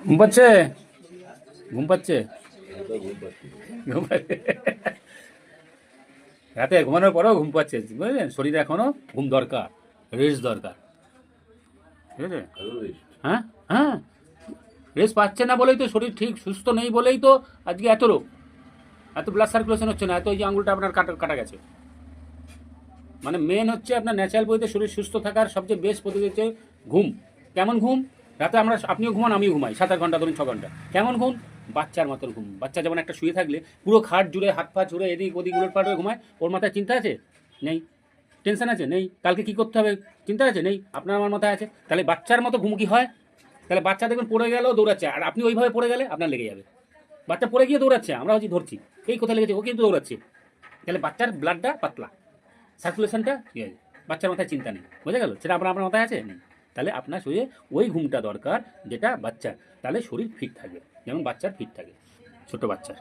ঘুম পাচ্ছে? ঘুম পাচ্ছে? ঘুম পাচ্ছে? রাতে ঘুমানোর পরেও ঘুম পাচ্ছে, বুঝলেন? শরীরে এখনো ঘুম দরকার, রেস্ট দরকার, ঠিক আছে? হ্যাঁ, হ্যাঁ, রেস্ট পাচ্ছে না বলেই তো শরীর ঠিক সুস্থ নেই বলেই তো আজকে এত রোগ, এত ব্লাড সার্কুলেশন হচ্ছে না, এত এই যে আঙুলটা আপনার কাটা কাটা গেছে। মানে মেন হচ্ছে আপনার ন্যাচারাল বইতে শরীর সুস্থ থাকার সবচেয়ে বেস্ট পদ্ধতি হচ্ছে ঘুম। কেমন ঘুম? রাতে আমরা, আপনিও ঘুমান আমিও ঘুমাই 7-8 ঘন্টা, ধরুন 6 ঘন্টা। কেমন ঘুম? বাচ্চার মতন ঘুম। বাচ্চা যেমন একটা শুয়ে থাকলে পুরো খাট জুড়ে হাত পা জুড়ে এদিক ওদিক উলটপাট হয়ে ঘুমায়, ওর মাথায় চিন্তা আছে? নেই। টেনশন আছে? নেই। কালকে কী করতে হবে চিন্তা আছে? নেই। আপনার আমার মাথায় আছে। তাহলে বাচ্চার মতো ঘুম কি হয়? তাহলে বাচ্চা দেখবেন পড়ে গেলেও দৌড়াচ্ছে, আর আপনি ওইভাবে পড়ে গেলে আপনার লেগে যাবে। বাচ্চা পড়ে গিয়ে দৌড়াচ্ছে, আমরা হচ্ছে ধরছি, এই কোথায় লেগেছে, ও কিন্তু দৌড়াচ্ছে। তাহলে বাচ্চার ব্লাডটা পাতলা, সার্কুলেশনটা ঠিক আছে, বাচ্চার মাথায় চিন্তা নেই, বোঝা গেল? সেটা আপনার মাথায় আছে? নেই। তাহলে আপনার শরীরে ওই ঘুমটা দরকার যেটা বাচ্চার, তাহলে শরীর ফিট থাকবে, যেমন বাচ্চার ফিট থাকে, ছোট বাচ্চার।